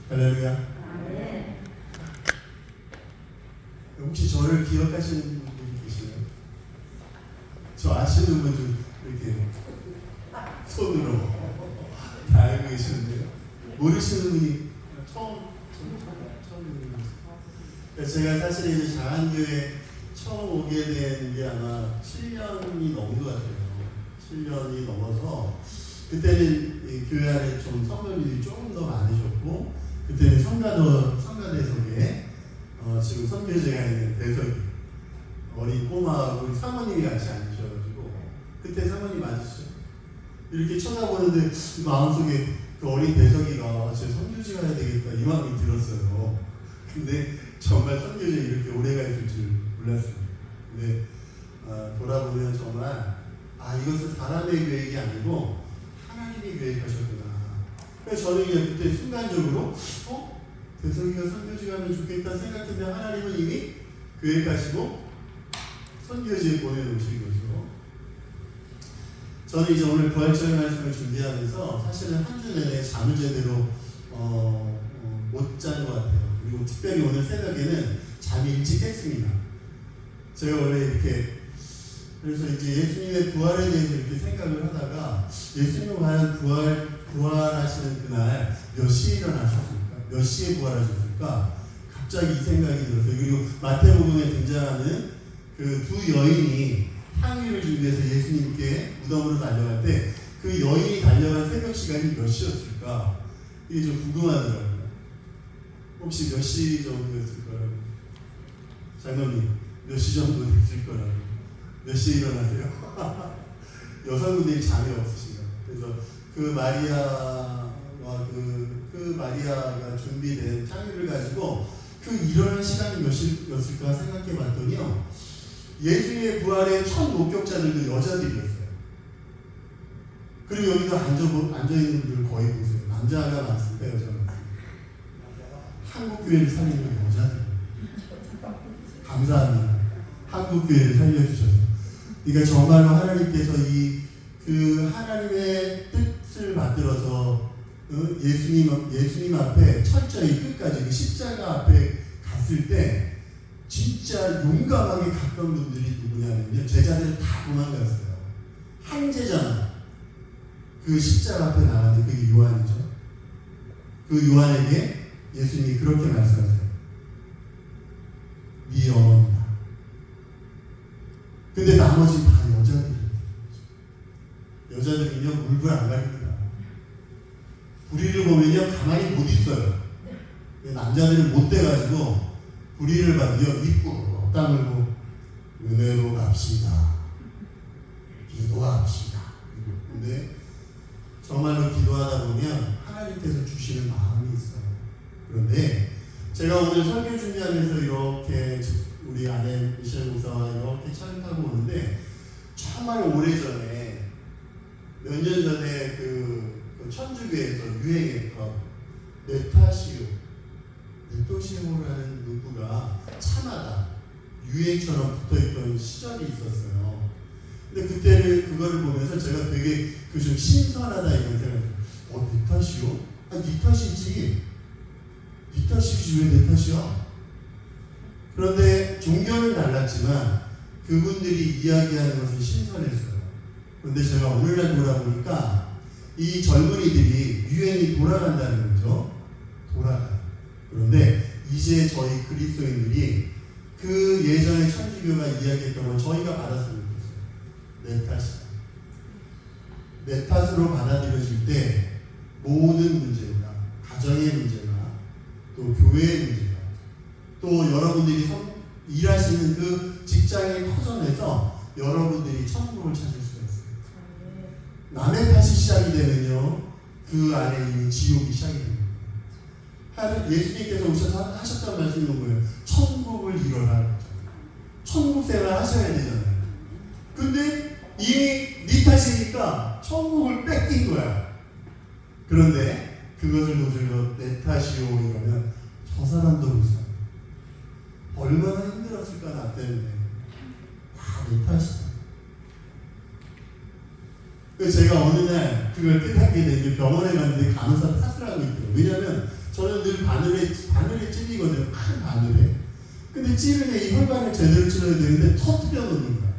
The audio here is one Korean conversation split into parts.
할렐루야. 아멘. 혹시 저를 기억하시는 분이 계시나요? 저 아시는 분 좀 이렇게 손으로 다 알고 계시는데요. 모르시는 분이 처음 제가 사실 이제 장안교회 처음 오게 된 게 아마 7년이 넘은 것 같아요. 7년이 넘어서 그때는 이 교회 안에 좀 성도님들이 조금 더 많으셨고, 그때는 성가대석에 지금 선교제가 있는 대석이 어린 꼬마하고 사모님이 같이 앉으셔가지고, 그때 사모님 맞으시죠? 이렇게 쳐다보는데 마음속에 그 어린 대석이가 제 선교지 가야 되겠다 이 마음이 들었어요. 근데 정말 선교제 이렇게 오래가 있을 줄 몰랐습니다. 근데 돌아보면 정말 이것은 사람의 계획이 아니고 하나님이 계획하셨구나. 그래서 저는 그냥 그때 순간적으로 대석이가 선교지 가면 좋겠다 생각했는데 하나님은 이미 계획하시고 선교지에 보내놓으신 거죠. 저는 이제 오늘 부활절 말씀을 준비하면서 사실은 한 주 내내 잠을 제대로 못 잔 것 같아요. 그리고 특별히 오늘 새벽에는 잠이 일찍 깼습니다. 제가 원래 이렇게 그래서 이제 예수님의 부활에 대해서 이렇게 생각을 하다가 예수님은 과연 부활하시는 그날 몇 시에 일어나셨습니까? 몇 시에 부활하셨을까? 갑자기 이 생각이 들었어요. 그리고 마태복음에 등장하는 그 두 여인이 향유를 준비해서 예수님께 무덤으로 달려갈 때 그 여인이 달려간 새벽 시간이 몇 시였을까? 이게 좀 궁금하더라고요. 혹시 몇 시 정도였을 거라고? 장로님, 몇 시 정도 됐을 거라고? 몇 시에 일어나세요? 여성분들이 잠이 없으신가? 그래서 그 마리아와 그 마리아가 준비된 향유를 가지고 그 일어난 시간이 몇 시였을까 생각해 봤더니요, 예수님의 부활의 첫 목격자들도 여자들이었어요. 그리고 여기서 앉아있는 분들 거의 보세요. 남자가 많습니까? 여자가 많습니까? 한국교회를 살리는 여자들. 감사합니다. 한국교회를 살려주셔서. 그러니까 정말로 하나님께서 그 하나님의 뜻을 받들어서 예수님 앞에 철저히 끝까지 그 십자가 앞에 갔을 때 진짜 용감하게 갔던 분들이 누구냐면요, 제자들은 다 도망갔어요. 한 제자만 그 십자가 앞에 나가는 그게 요한이죠. 그 요한에게 예수님이 그렇게 말씀하세요. 네 어머니다. 근데 나머지 다 여자들이에요. 여자들은요, 물불 안 가립니다. 불의를 보면요, 가만히 못 있어요. 남자들은 못 돼가지고 불의를 받으며 입고 다물고 은혜로 갑시다. 기도합시다. 근데 정말로 기도하다 보면 하나님께서 주시는 마음이 있어요. 그런데 제가 오늘 설교 준비하면서 이렇게 우리 아내 미셸 목사와 이렇게 차를 타고 오는데, 정말 오래전에 몇 년 전에 그 천주교에서 유행했던 네타시오라는 문구가 차마다 유행처럼 붙어있던 시절이 있었어요. 근데 그거를 보면서 제가 되게 좀 신선하다 이런 생각을 네 탓이요? 네 탓이지. 네 탓이지 왜 내 탓이야? 그런데 종교는 달랐지만 그분들이 이야기하는 것은 신선했어요. 그런데 제가 오늘날 돌아보니까 이 젊은이들이 유행이 돌아간다는 거죠. 돌아가요. 그런데 이제 저희 그리스도인들이 그 예전에 천주교가 이야기했던 걸 저희가 받았으면 좋겠어요. 내 탓이다. 내 탓으로 받아들여질 때 모든 문제가, 가정의 문제가, 또 교회의 문제가, 또 여러분들이 일하시는 그 직장의 터전에서 여러분들이 천국을 찾을 수가 있어요. 남의 탓이 시작이 되면요, 그 안에 이미 지옥이 시작이 됩니다. 예수님께서 오셔서 하셨던 말씀이 뭐예요? 천국을 이뤄라. 천국 생활 하셔야 되잖아요. 근데 이미 네 탓이니까 천국을 뺏긴 거야. 그런데 그것을 놓으시고 내 탓이요 이러면 저 사람도 못 살아요. 얼마나 힘들었을까 나 때문에. 내 탓이다. 그래서 제가 어느 날 그걸 깨닫게 된 게 병원에 갔는데 간호사 탓을 하고 있더라고요. 왜냐하면 저는 늘 찌르거든요. 큰 바늘에. 근데 찌르면 이 혈관을 제대로 찔러야 되는데 터뜨려 놓는 거야.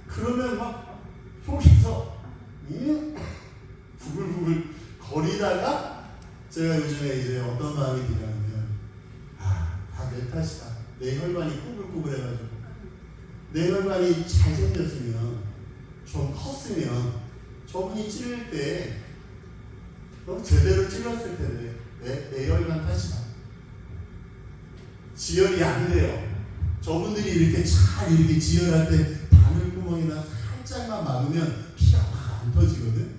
그러면 막 속에서 부글부글 거리다가 제가 요즘에 이제 어떤 마음이 드냐면 다 내 탓이다. 내 혈관이 꾸불꾸불해가지고 내 혈관이 잘생겼으면 좀 컸으면 저분이 찌를 때 제대로 찔렀을 텐데 내 혈관 탓이다. 지혈이 안 돼요. 저분들이 이렇게 잘 이렇게 지혈할 때 바늘구멍이나 살짝만 막으면 피가 확 안 터지거든.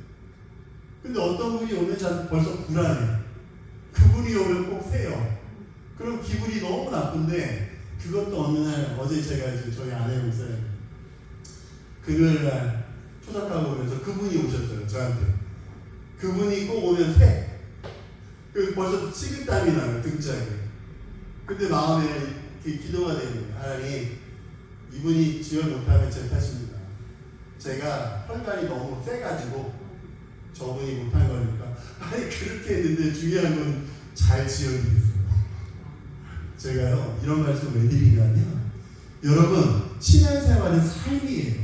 근데 어떤 분이 오면 전 벌써 불안해. 그분이 오면 꼭 세요. 그럼 기분이 너무 나쁜데 그것도 어느 날 어제 제가 이제 저희 아내 목사님 금요일날 초작하고 오면서 그분이 오셨어요. 저한테. 그분이 꼭 오면 세. 그래서 벌써 식은땀이 나요. 등짝에. 근데 마음에 기도가 되는 거예요. 하나님, 이분이 지혈 못하면 제 탓입니다. 제가 혈관이 너무 세가지고 저분이 못한 거니까. 아니 그렇게 했는데 중요한 건 잘 지혈이 됐어요. 제가요 이런 말씀 왜 드리냐면 여러분 신앙생활은 삶이에요.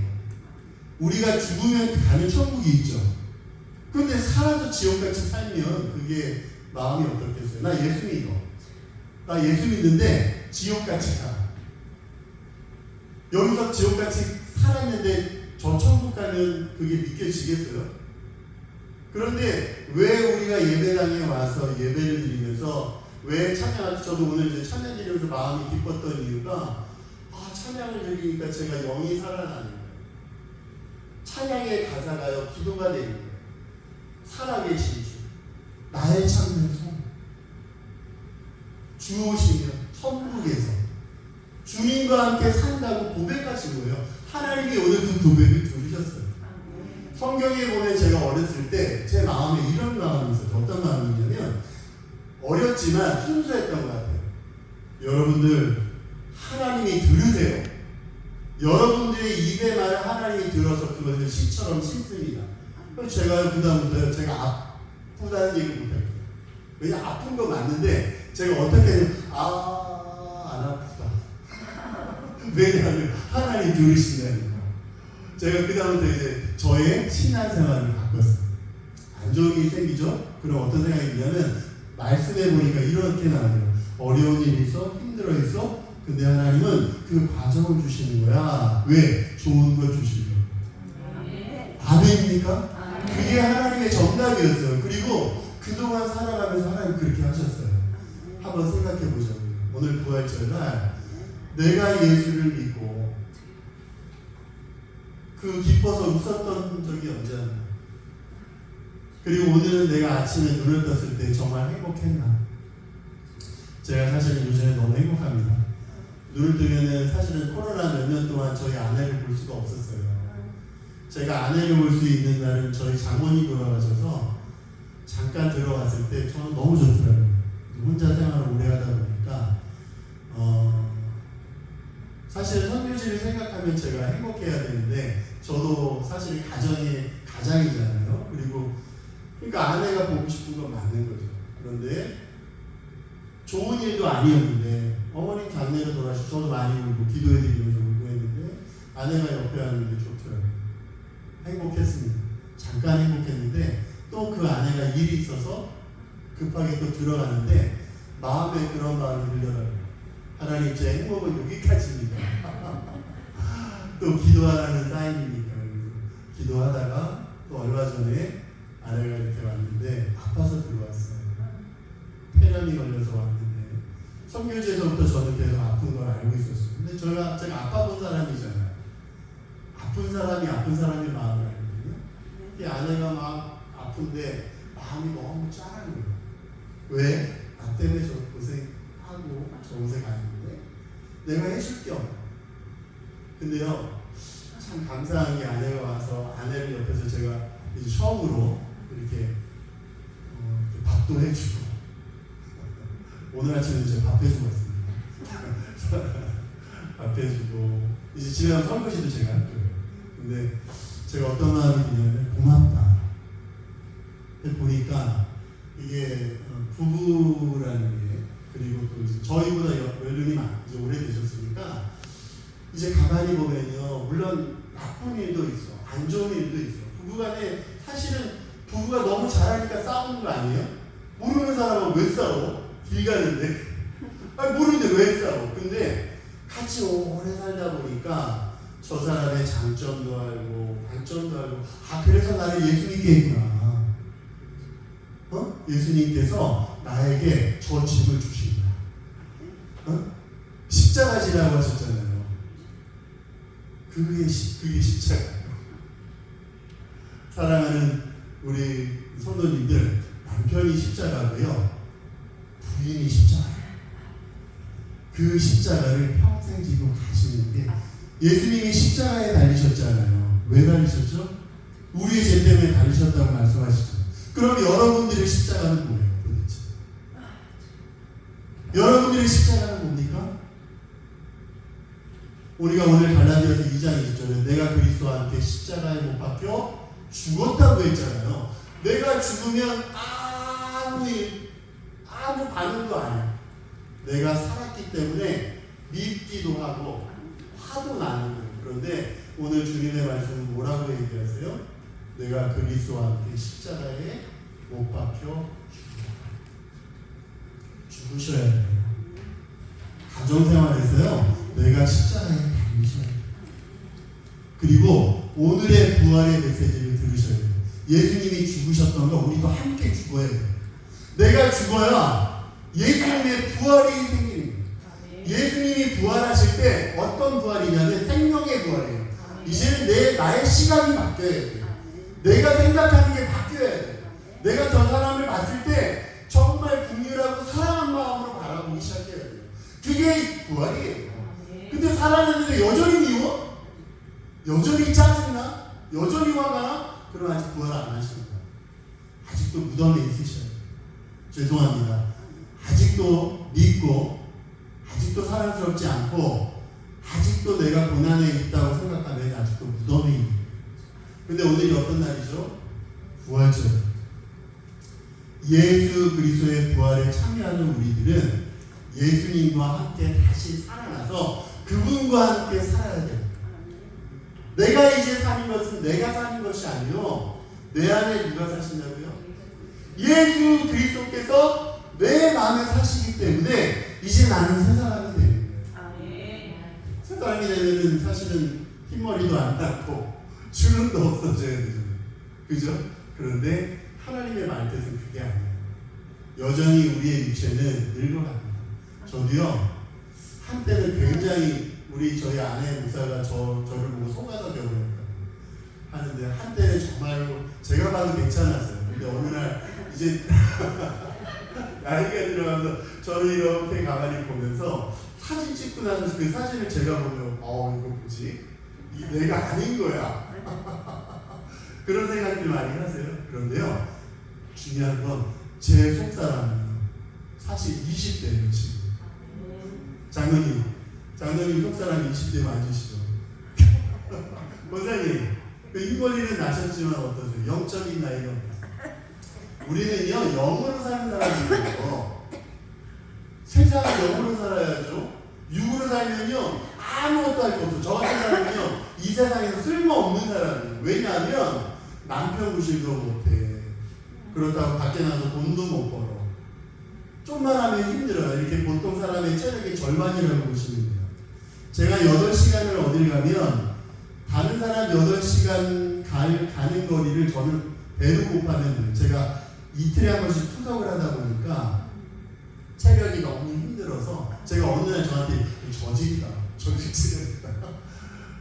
우리가 죽으면 가는 천국이 있죠. 그런데 살아서 지옥같이 살면 그게 마음이 어떻겠어요? 나 예수 믿어. 나 예수 믿는데 지옥같이 살아. 여기서 지옥같이 살았는데 저 천국 가면 그게 믿겨지겠어요? 그런데 왜 우리가 예배당에 와서 예배를 드리면서 왜 찬양하지? 저도 오늘 이제 찬양 드리면서 마음이 기뻤던 이유가 찬양을 드리니까 제가 영이 살아나는 거예요. 찬양의 가사가요 기도가 되는 거예요. 살아계신 주, 나의 참는 성, 주 오시면 천국에서 주님과 함께 산다고 고백하신 거예요. 하나님이 오늘 그 고백을 들으셨어요. 성경에 보면 제가 어렸을 때 제 마음에 이런 마음이 있어요. 어떤 마음이냐면 어렸지만 순수했던 것 같아요. 여러분들 하나님이 들으세요. 여러분들의 입의 말을 하나님이 들어서 그것을 시처럼 심습니다. 그래서 제가 그 다음부터 제가 아프다는 얘기를 못하겠어요. 왜냐 아픈 거 맞는데 제가 어떻게 안 아프다. 왜냐하면 하나님 들으시다니까. 제가 그 다음부터 이제 저의 신앙생활을 바꿨어요. 안 좋은 일이 생기죠? 그럼 어떤 생각이 드냐면 말씀해 보니까 이렇게 나와요. 어려운 일이 있어? 힘들어 있어? 근데 하나님은 그 과정을 주시는 거야. 왜? 좋은 걸 주시려고. 아멘입니까? 그게 하나님의 정답이었어요. 그리고 그동안 살아가면서 하나님 그렇게 하셨어요. 한번 생각해 보자고요. 오늘 부활절날 내가 예수를 믿고 그 기뻐서 웃었던 적이 언제였나? 그리고 오늘은 내가 아침에 눈을 떴을 때 정말 행복했나? 제가 사실은 요즘에 너무 행복합니다. 눈을 뜨면은 사실은 코로나 몇 년 동안 저희 아내를 볼 수가 없었어요. 제가 아내를 볼 수 있는 날은 저희 장모님 돌아가셔서 잠깐 들어갔을 때 저는 너무 좋더라고요. 혼자 생활을 오래 하다 보니까 사실 선교지를 생각하면 제가 행복해야 되는데 저도 사실 가정이 가장이잖아요. 그러니까 아내가 보고 싶은 건 맞는 거죠. 그런데 좋은 일도 아니었는데 어머니 장례로 돌아가셔서 저도 많이 울고 기도해드리면서 울고 했는데 아내가 옆에 왔는데 좋더라고요. 행복했습니다. 잠깐 행복했는데 또 그 아내가 일이 있어서 급하게 또 들어가는데 마음에 그런 마음이 들더라고요. 하나님 제 행복은 여기까지입니다. 또 기도하라는 사인이니까. 기도하다가 또 얼마 전에 아내가 이렇게 왔는데 아파서 들어왔어요. 폐렴이 걸려서 왔는데 선교지에서부터 저는 계속 아픈 걸 알고 있었어요. 근데 제가 아파본 사람이잖아요. 아픈 사람이 아픈 사람의 마음을 알거든요. 이 아내가 막 아픈데 마음이 너무 짠한 거예요. 왜? 나 때문에 저 고생하고 저 고생 아닌데 내가 해줄 게 없어. 근데요 참 감사한 게 아내가 와서 아내를 옆에서 제가 이제 처음으로 이렇게 밥도 해주고 오늘 아침에 제가 밥 해주고 왔습니다. 밥 해주고 이제 집에 가면 설거지도 제가 할 거예요. 근데 제가 어떤 마음이 드냐면 고맙다. 보니까 이게 부부라는 게 그리고 또 이제 저 모르는 사람은 왜 싸워? 길 가는데. 아니, 모르는데 왜 싸워? 근데 같이 오래 살다 보니까 저 사람의 장점도 알고 단점도 알고, 아, 그래서 나를 예수 믿게 했구나. 예수님께서 나에게 저 짐을 주신 거야. 십자가 지라고 하셨잖아요. 그게 십자가예요. 사랑하는 우리 성도님들, 남편이 십자가고요, 부인이 십자가예요. 그 십자가를 평생 지고 가시는데, 예수님이 십자가에 달리셨잖아요. 왜 달리셨죠? 우리의 죄 때문에 달리셨다고 말씀하시죠. 그럼 여러분들의 십자가는 뭐예요, 도대체? 여러분들의 십자가는 뭡니까? 우리가 오늘 갈라디아서 2장 20절에 내가 그리스도와 함께 십자가에 못 박혀 죽었다고 했잖아요. 내가 죽으면 아무 반응도 안 해요. 내가 살았기 때문에 밉기도 하고 화도 나는 거예요. 그런데 오늘 주님의 말씀은 뭐라고 얘기하세요? 내가 그리스도와 함께 십자가에 못 박혀 죽으셔야 돼요. 가정생활에서요, 내가 십자가에 달리셔야 돼요. 그리고 오늘의 부활의 메시지를 들으셔야 돼요. 예수님이 죽으셨던 거 우리도 함께 죽어야 돼요. 내가 죽어야 예수님의 부활이 생깁니다. 예수님이 부활하실 때 어떤 부활이냐면 생명의 부활이에요. 이제는 나의 시각이 바뀌어야 돼요. 내가 생각하는 게 바뀌어야 돼요. 내가 저 사람을 봤을 때 정말 긍휼하고 사랑한 마음으로 바라보기 시작해야 돼요. 그게 부활이에요. 근데 살아났는데 여전히 미워? 여전히 짜증나? 여전히 화가 나? 그럼 아직 부활 안 하십니다. 아직도 무덤에 있으셔요. 죄송합니다. 아직도 믿고, 아직도 사랑스럽지 않고, 아직도 내가 고난에 있다고 생각하면 아직도 무덤에 있는. 근데 오늘이 어떤 날이죠? 부활절. 예수 그리스도의 부활에 참여하는 우리들은 예수님과 함께 다시 살아나서 그분과 함께 살아야 돼요. 내가 이제 사는 것은 내가 사는 것이 아니요, 내 안에 누가 사신다고요? 예수 그리스도께서 내 마음에 사시기 때문에 이제 나는 새 사람이 되는 거예요. 새 사람이 되면은 사실은 흰머리도 안 닦고 주름도 없어져야 되잖아요. 그죠? 그런데 하나님의 말뜻은 그게 아니에요. 여전히 우리의 육체는 늙어갑니다. 저도요, 한때는 굉장히 저희 아내 목사가 저를 보고 속아서 결혼했다 하는데, 한때는 정말로 제가 봐도 괜찮았어요. 근데 어느 날 이제 나이가 들어가면서 저를 이렇게 가만히 보면서 사진 찍고 나서 그 사진을 제가 보면 이거 뭐지? 이게 내가 아닌 거야. 그런 생각들 많이 하세요. 그런데요, 중요한 건 제 속사람은요, 사실 20대예요 지금. 장로님 속사람 20대 맞으시죠? 권사님, 그 흰머리는 나셨지만 어떠세요? 영적인 나이가 어떠세요? 우리는요, 영으로 사는 사람이에요. 세상은 영으로 살아야죠. 육으로 살면요, 아무것도 할 거 없어. 저 같은 사람은요, 이 세상에서 쓸모없는 사람이에요. 왜냐하면 남편 구실도 못해. 그렇다고 밖에 나가서 돈도 못 벌어. 좀만 하면 힘들어요. 이렇게 보통 사람의 체력의 절반이라고 보시면 돼요. 제가 8시간을 어딜 가면 다른 사람 8시간 가는 거리를 저는 배로 곱하면 돼요. 제가 이틀에 한 번씩 투석을 하다 보니까 체력이 너무 힘들어서 제가 어느 날 저한테 저질이다.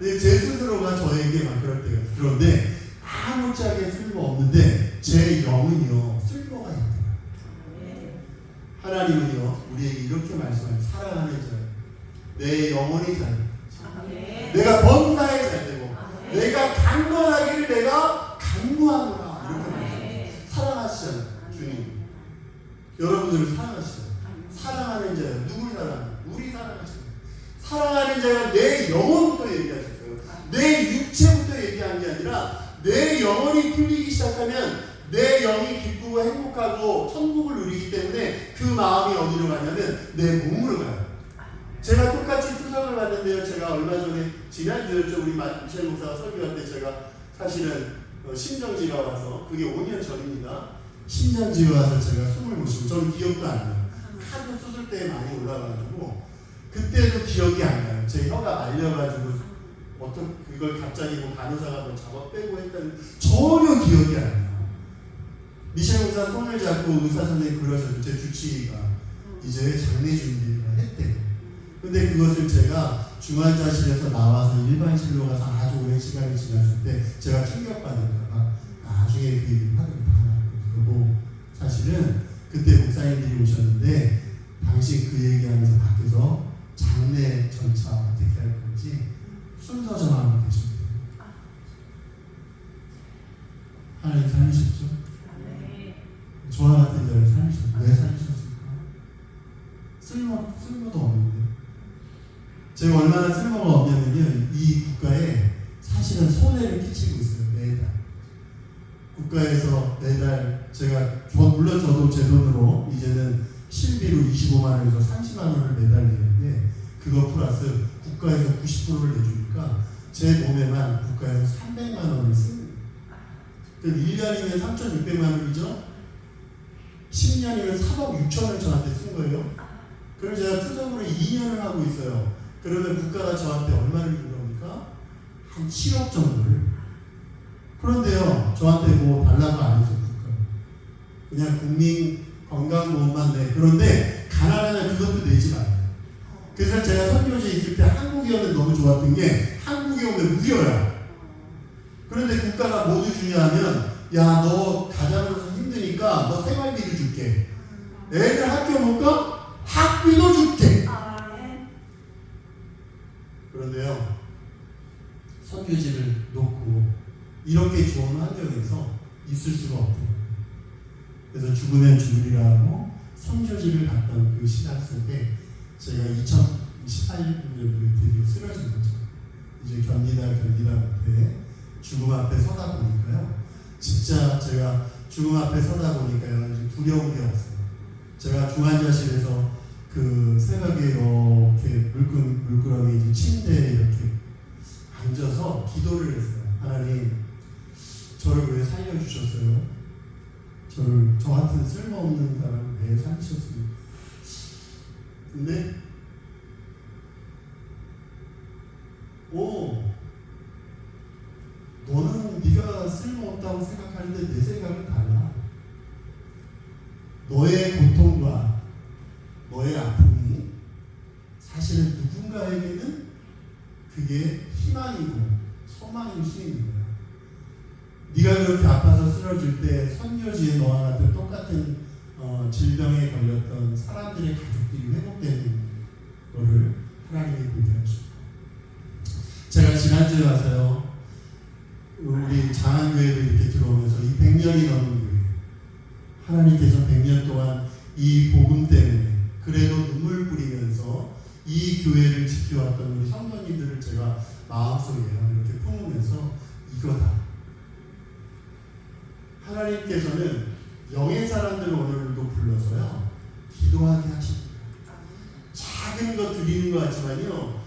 제 스스로가 저에게 막 그럴 때가 있어요. 그런데 아무짝에 쓸모없는데 제 영은요, 쓸모가 있더라고요. 하나님은요, 우리에게 이렇게 말씀해요. 사랑하는 자, 내 영혼이 잘 되고, 내가 범사에 잘 되고, 내가 강건하기를 내가 강구하노라. 이렇게 말씀해요. 사랑하시잖아요, 주님. 여러분들을 사랑하시잖아요. 사랑하는 자요. 누굴 사랑해요? 우리 사랑하시잖아요. 사랑하는 자가 내 영혼부터 얘기하셨어요. 내 육체부터 얘기한 게 아니라 내 영혼이 풀리기 시작하면 내 영이 기쁘고 행복하고 천국을 누리기 때문에 그 마음이 어디로 가냐면 내 몸으로 가요. 제가 똑같이 투석을 받는데요. 제가 얼마 전에 지난 주였죠. 우리 미셸 목사가 설교할 때 제가 사실은 심정지가 와서, 그게 5년 전입니다. 신장지에 와서 제가 숨을 못 쉬고 저는 기억도 안 나요. 하도 수술 때 많이 올라가가지고 그때도 기억이 안 나요. 제 혀가 말려가지고 어떤 그걸 갑자기 뭐 간호사가 뭐 잡아 빼고 했다는 전혀 기억이 안 나요. 미셸 의사 손을 잡고 의사 선생님이 그러셔서 제 주치의가 이제 장례 준비를 했대요. 근데 그것을 제가 중환자실에서 나와서 일반실로 가서 아주 오랜 시간이 지났을 때 제가 충격받을까봐 나중에 그 얘기를 하더라고요. 그리고 사실은 그때 목사님들이 오셨는데 당신 그 얘기하면서 밖에서 장례 절차 어떻게 할 건지 순서 정하고 계셨대요. 하나님 살리셨죠? 저와 같은 자를 살리셨죠. 왜 살리셨을까? 쓸모도 없는데. 제가 얼마나 쓸모가 없냐면요, 이 국가에 사실은 손해를 끼치고 있어요. 매달 국가에서 매달 제가 물론 저도 제 돈으로 이제는 실비로 25만 원에서 30만 원을 매달 내는데 그거 플러스 국가에서 90%를 내주니까 제 몸에만 국가에서 300만 원을 씁니다. 1년이면 3,600만 원이죠. 10년이면 3억 6천을 저한테 쓴 거예요. 그럼 제가 투석으로 2년을 하고 있어요. 그러면 국가가 저한테 얼마를 준 겁니까? 한 7억 정도를. 그런데요, 저한테 뭐 달라고 안 해서 국가. 그냥 국민 건강보험만 내. 그런데 가난하면 그것도 내지 말아요. 그래서 제가 선교지에 있을 때 한국에 오면 너무 좋았던 게 한국에 오면 무료야. 그런데 국가가 뭐도 주냐 하면 야, 너 가장으로서 힘드니까 너 생활비도 줄게. 애들 학교 못 가? 학비도 줄게. 그런데요, 선교지를 놓고 이렇게 좋은 환경에서 있을 수가 없대요. 그래서 죽으면 죽으리라고 선교지를 갔던 그 시간 속에 제가 2018년도에 드디어 쓰러진 거죠. 이제 견디다 못해 죽음 앞에 서다 보니까요, 진짜 제가 죽음 앞에 서다 보니까요, 두려운 게 없어요. 제가 중환자실에서 그 새벽에 이렇게 물끄러미 침대에 이렇게 앉아서 기도를 했어요. 하나님, 저를 왜 살려주셨어요? 저 같은 쓸모없는 사람을 왜 살리셨습니까? 근데 너는 네가 쓸모없다고 생각하는데 내 생각은 달라. 너의 고통과 너의 아픔이 사실은 누군가에게는 그게 희망이고 소망일 수 있는 거야. 네가 그렇게 아파서 쓰러질 때 선교지에 너와 같은 똑같은 질병에 걸렸던 사람들의 가족들이 회복되는 거를 하나님이 보게 하시고, 제가 지난주에 와서요, 우리 장안교회로 이렇게 들어오면서 이 100년이 넘은 교회, 하나님께서 100년 동안 이 복음 때문에 그래도 눈물 뿌리면서 이 교회를 지켜왔던 우리 성도님들을 제가 마음속에 이렇게 품으면서 이거다. 하나님께서는 영의 사람들을 오늘도 불러서요, 기도하게 하십니다. 작은 거 드리는 것 같지만요,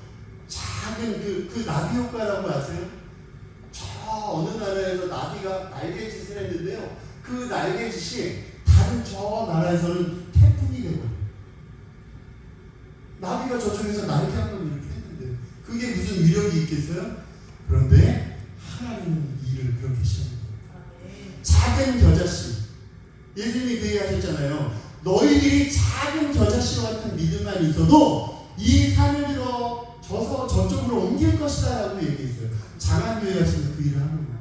작은 그 나비 효과라고 아세요? 저 어느 나라에서 나비가 날개짓을 했는데요, 그 날개짓이 다른 저 나라에서는 태풍이 되거든요. 나비가 저쪽에서 날개 한 번 이렇게 했는데 그게 무슨 위력이 있겠어요? 그런데 하나님은 일을 그렇게 시작합니다. 작은 겨자씨, 예수님이 그 얘기 하셨잖아요. 너희들이 작은 겨자씨와 같은 믿음만 있어도 이 산을 저서 저쪽으로 옮길 것이다 라고 얘기했어요. 장안교회 가시면 그 일을 하는 거예요.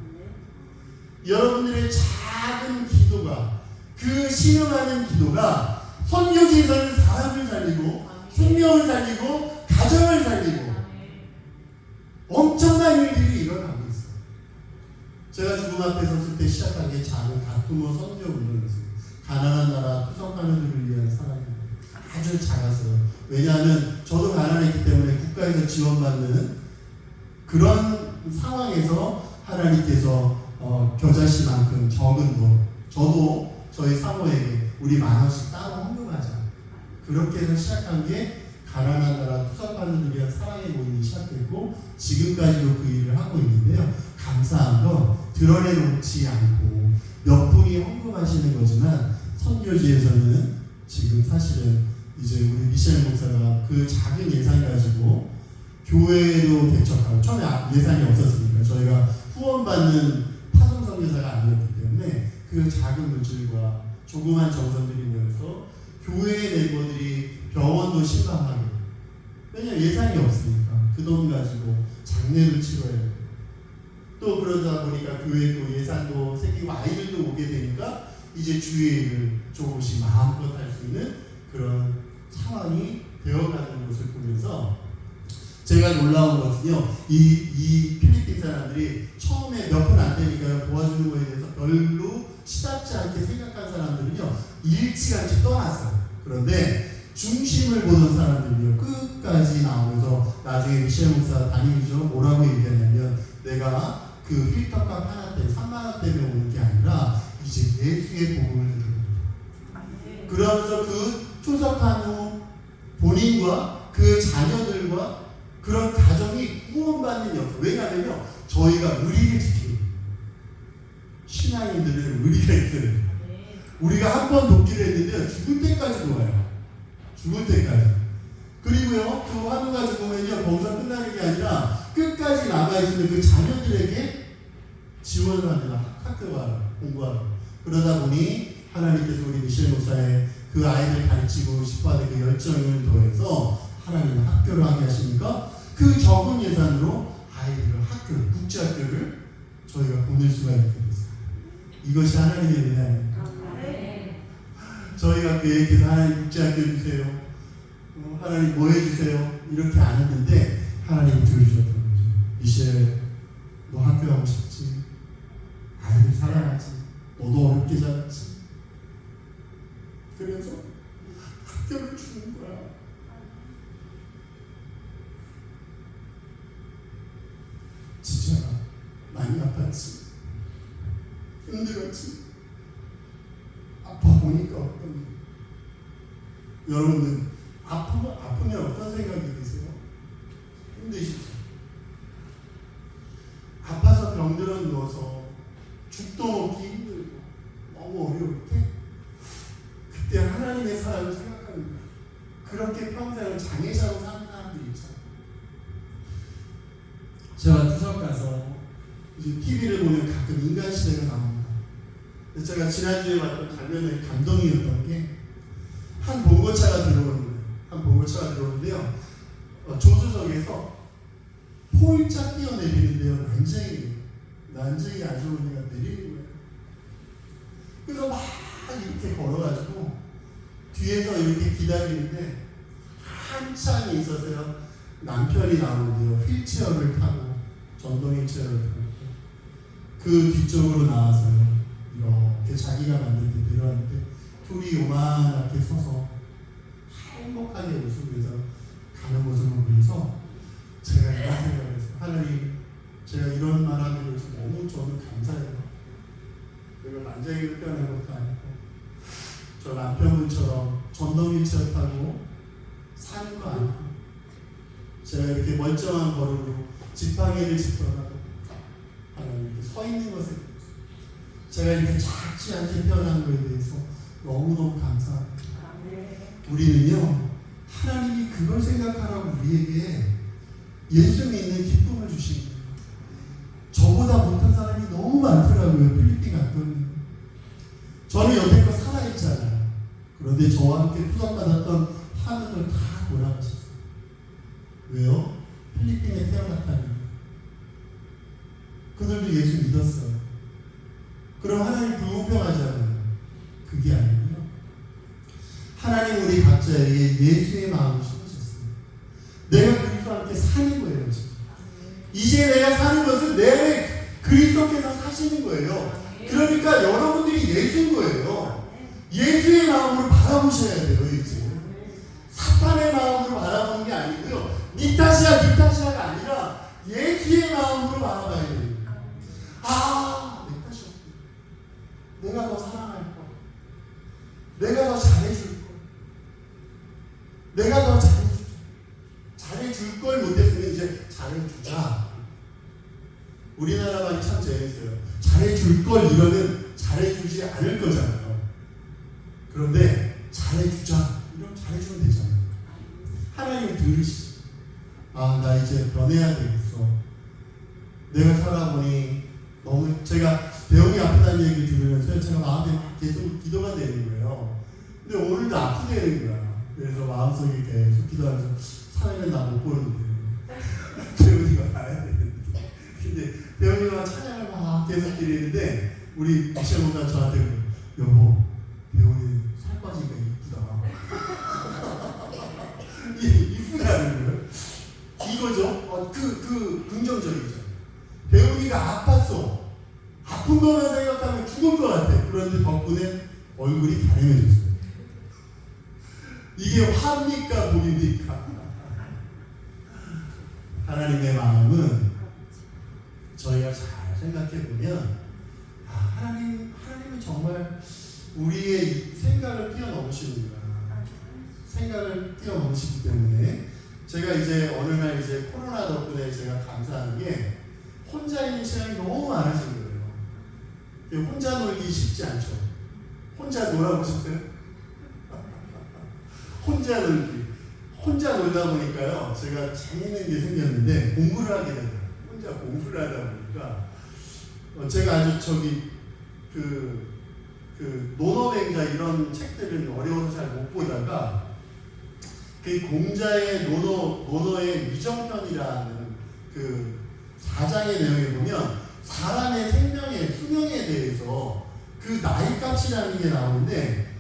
여러분들의 작은 기도가, 그 신음하는 기도가 선교지에서는 사람을 살리고 생명을 살리고 가정을 살리고 엄청난 일들이 일어나고 있어요. 제가 죽음 앞에 섰을 때 시작한 게 작은 가투모 선교 운동이었어요. 가난한 나라 투석하는들을 위한 사랑입니다. 아주 작았어요. 왜냐하면 저도 가난했기 때문에 국가에서 지원받는 그런 상황에서 하나님께서 겨자씨만큼 적은 돈, 저도 저희 사모에게 우리 10,000원씩 따로 헌금하자. 그렇게 해서 시작한 게 가난한 나라 투석받는 위한 사랑의 모임이 시작됐고 지금까지도 그 일을 하고 있는데요. 감사한 건 드러내놓지 않고 몇 분이 헌금하시는 거지만 선교지에서는 지금 사실은 이제 우리 미셸 목사가 그 작은 예산 가지고 교회도 개척하고 처음에 예산이 없었으니까 저희가 후원받는 파송 선교사가 아니었기 때문에 그 작은 물질과 조그만 정성들이 모여서 교회 멤버들이 병원도 신방하고 왜냐면 예산이 없으니까 그 돈 가지고 장례도 치러야 되고 또 그러다 보니까 교회도 예산도 생기고 아이들도 오게 되니까 이제 주일을 조금씩 마음껏 할 수 있는 그런 상황이 되어가는 것을 보면서 제가 놀라운 것은요, 이 필리핀 사람들이 처음에 몇 푼 안 되니까 도와주는 거에 대해서 별로 시답지 않게 생각한 사람들은요, 일찌감치 떠났어요. 그런데 중심을 보던 사람들이요, 끝까지 나오면서 나중에 미셸 목사 담임이죠, 뭐라고 얘기하냐면 내가 그 필터값 하나 때문에 3만원 때문에 오는 게 아니라 이제 예수의 복음을 듣는 거예요. 그러면서 그 초석한 후 본인과 그 자녀들과 그런 가정이 구원받는 역사. 왜냐하면요, 저희가 의리를 지키고 신앙인들은 의리가 있어요. 우리가 한 번 돕기로 했는데 죽을 때까지 도와요. 죽을 때까지. 그리고요, 그 환우가 죽으면요, 거기서 끝나는 게 아니라 끝까지 남아있는 그 자녀들에게 지원을 합니다. 학교 가라, 공부하라. 그러다 보니 하나님께서 우리 미셸 목사의 그 아이들 가르치고 싶어하는 그 열정을 더해서 하나님은 학교를 하게 하시니까 그 적은 예산으로 아이들을 학교를, 국제학교를 저희가 보낼 수가 있게 됐어요. 이것이 하나님의 은혜 아닙니까? 저희가 계획해서 하나님 국제학교 주세요. 하나님 뭐 해주세요. 이렇게 안 했는데 하나님 들으셨던 거죠. 미셸, 너 학교 가고 싶지? 아이들 사랑하지? 너도 어렵게 자랐지? 그래서 학교를 주는 거야. 진짜 많이 아팠지? 힘들었지? 아파 보니까 어떤 여러분들 아프면 어떤 생각이 드세요? 힘드시죠? 아파서 병들어 누워서 죽도 먹기 힘들고 너무 어려울 때 그때 하나님의 사랑을 생각하는 거예요. 그렇게 평생을 장애자로 사는 사람들이 있잖아요. 제가 투석 가서 이제 TV를 보면 가끔 인간시대가 나옵니다. 제가 지난주에 봤던 장면에 감동이었던 게 한 봉고차가 들어오는 거예요. 한 봉고차가 들어오는데요. 조수석에서 폴짝 뛰어내리는데요. 난쟁이 아주머니가 내리는 거예요. 그래서 막 이렇게 걸어가지고 뒤에서 이렇게 기다리는데 한참 있어서요. 남편이 나오는데요. 휠체어를 타고 전동 휠체어를 타고 그 뒤쪽으로 나와서요. 이렇게 자기가 만든 데 내려왔는데 둘이 요만하게 서서 행복하게 웃으면서 가는 모습을 보면서 제가 이런 생각을 했어요. 하나님, 제가 이런 말 하면 너무 저는 감사해요. 내가 난쟁이를 태어난 것도 아니고 저 남편분처럼 전동 휠체어 타고 사는 거 아니고 제가 이렇게 멀쩡한 걸음으로 지팡이를 짚더라도 하나님 이렇게 서 있는 것을 보면서 제가 이렇게 작지 않게 태어난 것에 대해서 너무너무 감사합니다. 우리는요, 하나님이 그걸 생각하라고 우리에게 예수 믿는 기쁨을 주신 거예요. 저보다 못한 사람이 너무 많더라고요. 필리핀 갔더니. 저는 여태껏 살아있잖아요. 그런데 저와 함께 투석받았던 환우들 다 돌아가셨어요. 왜요? 필리핀에 태어났다니. 그들도 예수 믿었어요. 그럼 하나님 불공평하잖아요. 그게 아니고요. 하나님 우리 각자에게 예수의 마음을 심으셨어요. 내가 그리스도와 함께 사는 거예요. 지금. 이제 내가 사는 것은 내 안에 그리스도께서 사시는 거예요. 그러니까 여러분들이 예수인 거예요. 예수의 마음으로 바라보셔야 돼요. 이제. 사탄의 마음으로 바라보는 게 아니고요. 니 탓이야가 아니라 예수의 마음으로 바라봐야 돼요. 아, 내 탓이 없다. 내가 더 사랑할 걸. 내가 더 잘해줄 걸. 내가 더 잘해줄 걸 못했으면 이제 잘해주자. 우리나라 말이 참 재밌어요. 잘해줄 걸 이러면 잘해줄 잘해주지 않을 거잖아요. 그런데 잘해주자. 이러면 잘해주면 되잖아요. 하나님 들으시죠. 아, 나 이제 변해야 되겠어. 내가 살아보니 너무 제가 대형이 아프다는 얘기를 들으면서 제가 마음에 막 계속 기도가 되는 거예요. 근데 오늘도 아프게 거야. 그래서 마음속에 계속 기도하면서 사회는 나 못 보는데 대형이가 봐야 되는데 근데 대형이가 찬양을 막 계속 드리는데 우리 미셸 목사 저한테 여보 대형이 살 빠지니까 이쁘다 이쁘다는 거예요. 이거죠. 그 긍정적이죠. 대웅이가 아팠어. 아픈 거만 생각하면 죽을 것 같아. 그런데 덕분에 얼굴이 가려져있어요. 이게 화입니까 복입니까? 하나님의 마음은 저희가 잘 생각해보면 하나님은 정말 우리의 생각을 뛰어넘으시는구나. 생각을 뛰어넘으시기 때문에 제가 이제 어느 날 이제 코로나 덕분에 제가 감사한 게 혼자 있는 시간이 너무 많아진 거예요. 혼자 놀기 쉽지 않죠. 혼자 놀아보셨어요? 혼자 놀다 보니까요, 제가 재밌는 게 생겼는데 공부를 하게 되더라고요. 혼자 공부를 하다 보니까 제가 아주 논어맹자 이런 책들은 어려워서 잘 못 보다가 그 공자의 논어의 위정편이라는 그 4장의 내용에 보면 사람의 생명의 수명에 대해서 그 나이값이라는 게 나오는데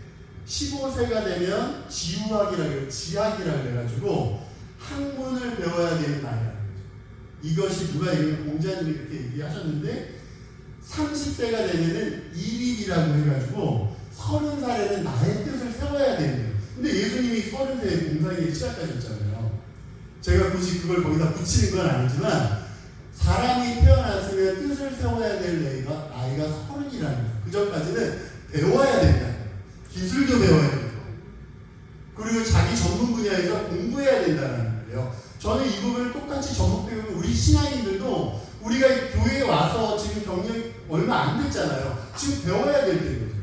15세가 되면 지학이라고 해가지고 학문을 배워야 되는 나이라는 거죠. 이것이 누가 이런 공자님이 그렇게 얘기하셨는데 30세가 되면은 일일이라고 해가지고 30살에는 나의 뜻을 세워야 되는 거예요. 근데 예수님이 30세에 공사일을 시작하셨잖아요. 제가 굳이 그걸 거기다 붙이는 건 아니지만 사람이 태어났으면 뜻을 세워야 될 나이가 30이라는 거예요. 그 전까지는 배워야 된다. 기술도 배워야 되고 그리고 자기 전문 분야에서 공부해야 된다는 거예요. 저는 이 부분을 똑같이 접목해보면 우리 신앙인들도 우리가 교회에 와서 지금 경력이 얼마 안 됐잖아요. 지금 배워야 될 때인 거죠.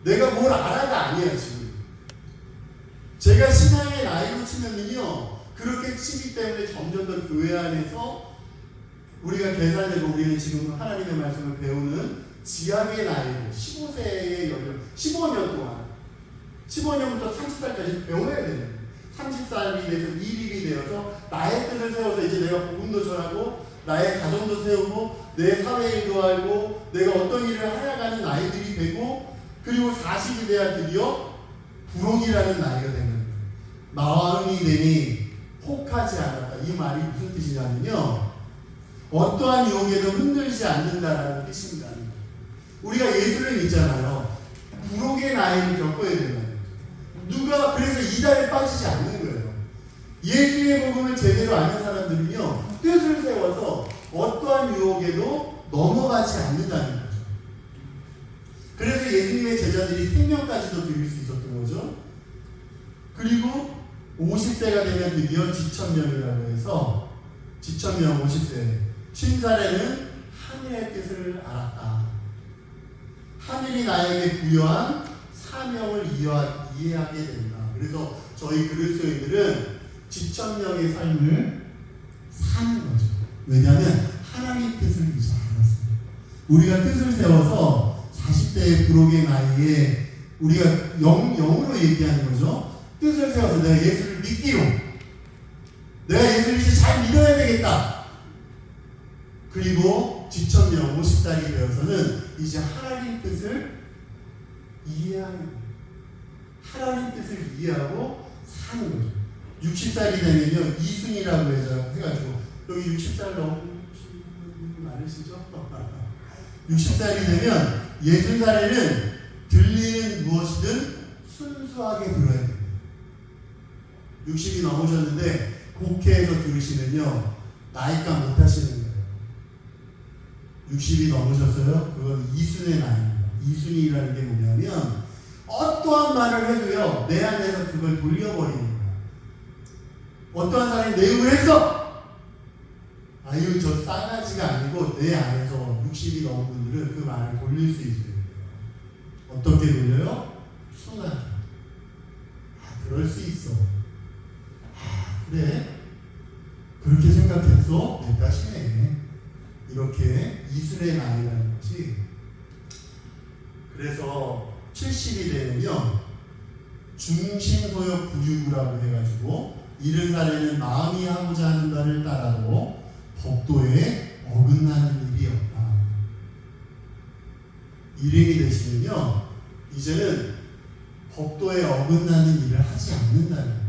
내가 뭘 알아가 아니야 지금. 제가 신앙의 나이로 치면은요 그렇게 치기 때문에 점점 더 교회 안에서 우리가 계산되고 우리는 지금 하나님의 말씀을 배우는 지학의 나이로 15세의 연령 15년 동안 15년부터 30살까지 배워야 되는 30살이 돼서 일일이 되어서 나의 뜻을 세워서 이제 내가 복음도 전하고 나의 가정도 세우고 내 사회일도 알고 내가 어떤 일을 하여가는 나이들이 되고 그리고 40이 돼야 드디어 부록이라는 나이가 되는 거예요. 마흔이 되니 혹하지 않았다. 이 말이 무슨 뜻이냐면요. 어떠한 유혹에도 흔들리지 않는다라는 뜻입니다. 우리가 예수를 믿잖아요. 부록의 나이를 겪어야 된다는 거죠. 누가 그래서 이달에 빠지지 않는 거예요. 예수의 복음을 제대로 아는 사람들은요. 뜻을 세워서 어떠한 유혹에도 넘어가지 않는다는 거죠. 그래서 예수님의 제자들이 생명까지도 드릴 수 있었던 거죠. 그리고 50세가 되면 드디어 지천명이라고 해서 지천명 50세 50살에는 하늘의 뜻을 알았다. 하늘이 나에게 부여한 사명을 이해하게 된다. 그래서 저희 그리스도인들은 지천명의 삶을 사는 거죠. 왜냐하면 하나님 뜻을 이제 알았어요. 우리가 뜻을 세워서 40대의 부록의 나이에 우리가 영으로 얘기하는 거죠. 뜻을 세워서 내가 예수를 믿기로 내가 예수를 이제 잘 믿어야 되겠다. 그리고 지천명 50살이 되어서는 이제 하나님 뜻을 이해하는 하나님 뜻을 이해하고 사는 거죠. 60살이 되면요 이순이라고 해가지고 여기 60살 넘으신 분 많으시죠? 60살이 되면 60살에는 들리는 무엇이든 순수하게 들어야 됩니다. 60이 넘으셨는데 국회에서 들으시면요 나이값 못하시는 거예요. 60이 넘으셨어요? 그건 이순의 나이입니다. 이순이라는 게 뭐냐면 어떠한 말을 해도요 내 안에서 그걸 돌려버리는 거예요. 어떠한 사람이 내 욕을 했어! 아유 저 싸가지가 아니고 내 안에서 60이 넘은 분들은 그 말을 돌릴 수 있어요. 어떻게 돌려요? 순하게. 그럴 수 있어. 그래? 그렇게 생각했어? 내 탓이네. 이렇게 이슬의 나이라는 것이. 그래서 70이 되면요, 중심소역 부유구라고 해가지고 70살에는 마음이 하고자 하는 바를 따라도 법도에 어긋나는 일이 없다. 일행이 되시면요, 이제는 법도에 어긋나는 일을 하지 않는다는 거예요.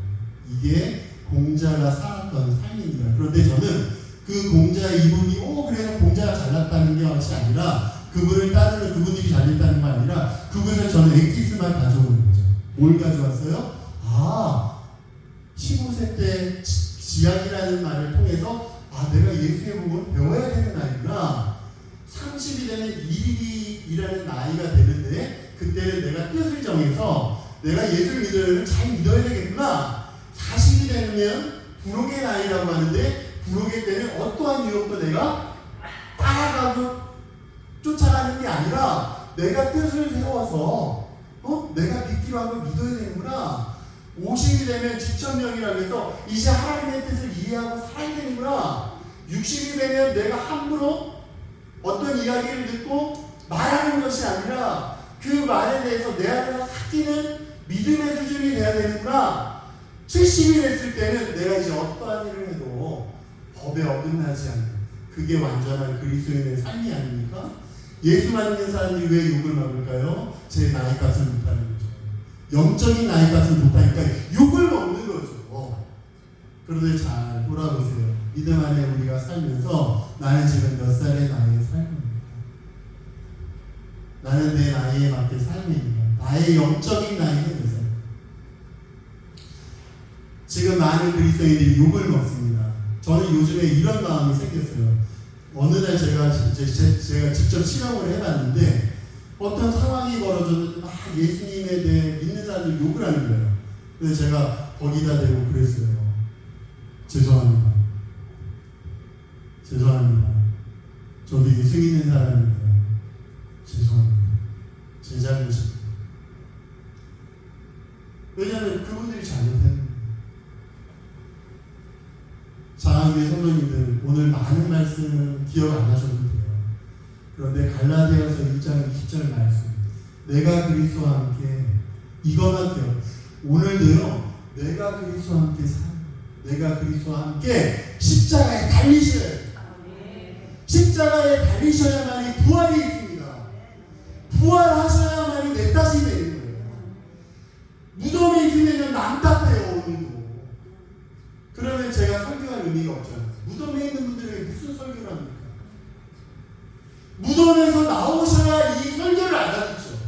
이게 공자가 살았던 삶입니다. 그런데 저는 그 공자의 이분이 그래서 공자가 잘났다는 게 것이 아니라, 그분을 따르는 그분들이 잘됐다는 거 아니라, 그것을 저는 엑기스만 가져오는 거죠. 뭘 가져왔어요? 15세 때 지약이라는 말을 통해서 내가 예수의 복음을 배워야 되는 나이구나. 30이 되면 일일이라는 나이가 되는데, 그때는 내가 뜻을 정해서 내가 예수를 믿으려면 잘 믿어야 되겠구나. 40이 되면 부록의 나이라고 하는데, 부록의 때는 어떠한 유혹도 내가 따라가고 쫓아가는 게 아니라 내가 뜻을 세워서 내가 믿기로 하고 믿어야 되는구나. 50이 되면 지천명이라고 해서 이제 하나님의 뜻을 이해하고 살아야 되는구나. 60이 되면 내가 함부로 어떤 이야기를 듣고 말하는 것이 아니라 그 말에 대해서 내 안에서 삭히는 믿음의 수준이 돼야 되는구나. 70이 됐을 때는 내가 이제 어떠한 일을 해도 법에 어긋나지 않는, 그게 완전한 그리스도인의 삶이 아닙니까? 예수 믿는 사람들이 왜 욕을 먹을까요? 제 나이 값을 못하는 거죠. 영적인 나이 값을 못하니까 욕을 먹는 거죠. 그런데 잘 돌아보세요. 믿음 안에 우리가 살면서 나는 지금 몇 살의 나이에 살고 있는가? 나는 내 나이에 맞게 살고 있는가? 나의 영적인 나이는 몇 살? 지금 많은 그리스도인들이 욕을 먹습니다. 저는 요즘에 이런 마음이 생겼어요. 어느 날 제가 직접 실험을 해봤는데, 어떤 상황이 벌어졌는데 막 예수님에 대해 믿는 사람들이 욕을 하는 거예요. 그래서 제가 거기다 대고 그랬어요. 죄송합니다. 저도 예수 믿는 사람입니다. 죄송합니다. 제 잘못입니다. 왜냐하면 그분들이 잘못했는데. 사랑하는 성도님들, 오늘 많은 말씀 기억 안 하셔도 돼요. 그런데 갈라디아서 1장 20절 말씀, 내가 그리스도와 함께, 이거만 기억. 오늘도요, 내가 그리스도와 함께 내가 그리스도와 함께 십자가에 달리셔야 돼요. 십자가에 달리셔야만이 부활이 있습니다. 부활하셔야만이 내 탓이 되는 거예요. 무덤에 있으면 남 탓해요, 오늘도. 그러면 제가 설교할 의미가 없잖아요. 무덤에 있는 분들에게 무슨 설교를 합니까? 무덤에서 나오셔야 이 설교를 알아듣죠.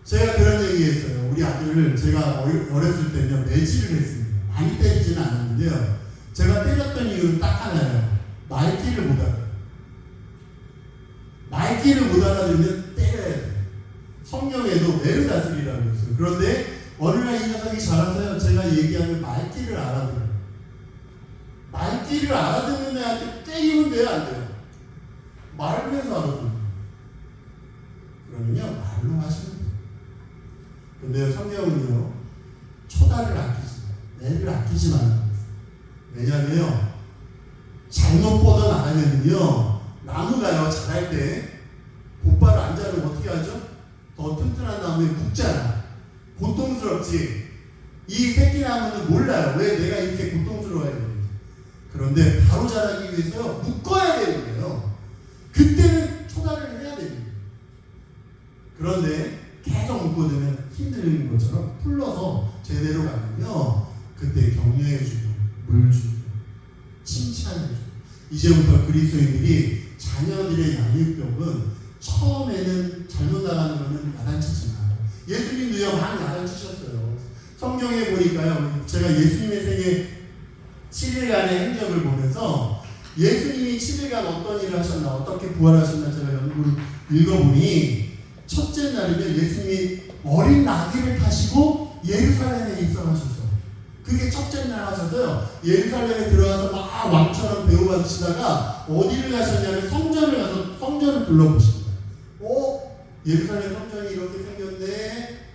제가 그런 얘기 했어요. 우리 아들을 제가 어렸을 때는 매질을 했습니다. 많이 때리지는 않았는데요. 제가 때렸던 이유는 딱 하나예요. 말귀를 못 알아요. 말귀를 못 알아들으면 때려야 돼요. 성경에도 메르다스리라고 했어요. 그런데 어느 날 이 녀석이 자라서요, 제가 얘기하면 말귀를 알아들어요. 말귀를 알아듣는 애한테 때리면 돼요, 안 돼요? 말하면서 알아들어요. 그러면요, 말로 하시면 돼요. 근데 성경은요, 초다를 아끼지 마요. 애를 아끼지 말라고 했어요. 왜냐하면요, 잘못 뻗어 나가면요, 나무가요, 자랄 때 곧바로 안 자르면 어떻게 하죠? 더 튼튼한 나무에 묶잖아. 고통스럽지. 이 새끼 나무는 몰라요. 왜 내가 이렇게 고통스러워야 되는지. 그런데 바로 자라기 위해서 묶어야 되는 거예요. 그때는 초단을 해야 됩니다. 그런데 계속 묶어두면 힘들는 것처럼 풀러서 제대로 가면요, 그때 격려해주고 물 주고 칭찬해주고. 이제부터 그리스도인들이 자녀들의 양육법은 처음에는 잘못 나가는 것은 야단치지 마요. 예수님도요, 많이 야단치셨어요. 성경에 보니까요, 제가 예수님의 생애 7일간의 행적을 보면서 예수님이 7일간 어떤 일을 하셨나, 어떻게 부활하셨나 제가 연구를 읽어보니, 첫째 날이면 예수님이 어린 나귀를 타시고 예루살렘에 입성하셨어요. 그게 첫째 날 하셔서요, 예루살렘에 들어가서 막 왕처럼 대우받으시다가 어디를 가셨냐면 성전을 가서 성전을 둘러보십니다. 예루살렘 성전이 이렇게 생겼네.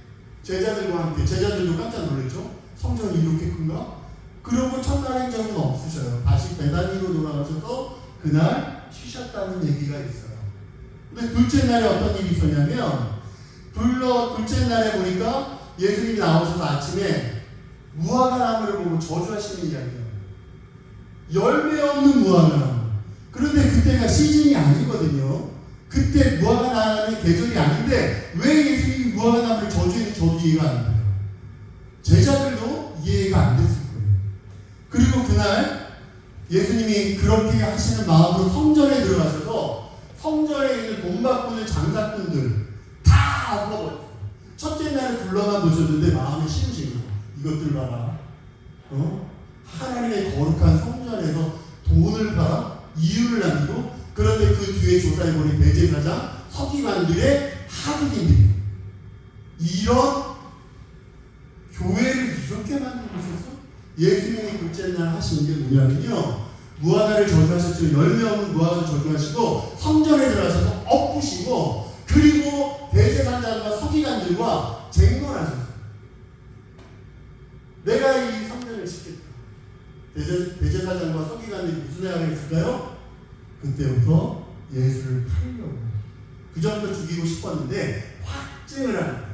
제자들과 함께, 제자들도 깜짝 놀랐죠. 성전이 이렇게 큰가? 그러고 첫날 행적은 없으셔요. 다시 베다니로 돌아가셔서 그날 쉬셨다는 얘기가 있어요. 근데 둘째 날에 어떤 일이 있었냐면, 둘째 날에 보니까 예수님이 나오셔서 아침에 무화과나무를 보고 저주하시는 이야기예요. 열매 없는 무화과나무. 그런데 그때가 시즌이 아니거든요. 그때 무화과 나무는 계절이 아닌데 왜 예수님이 무화과 나무를 저주했는지 저도 이해가 안 돼요. 제자들도 이해가 안 됐을 거예요. 그리고 그날 예수님이 그렇게 하시는 마음으로 성전에 들어가셔서 성전에 있는 돈 바꾸는 장사꾼들 다 엎어버렸어요. 첫째 날에 둘러만 보셨는데 마음에 심으신 거예요. 이것들 봐라. 하나님의 거룩한 성전에서 돈을 팔아 이유를 남기고, 그런데 그 뒤에 조사해보니 대제사장, 서기관들의 하극인들이 이런 교회를 이렇게 만들고 있었어? 예수님이 둘째 날 하신 게 뭐냐면요, 무화과를 저주하셨죠. 열매 없는 무화과를 저주하시고 성전에 들어가셔서 엎으시고, 그리고 대제사장과 서기관들과 쟁론하셨어요. 내가 이 성전을 짓겠다. 대제사장과 서기관들이 무슨 생각을 했을까요? 그때부터 예수를 팔려고, 그 전부터 죽이고 싶었는데 확증을 하는 거예요.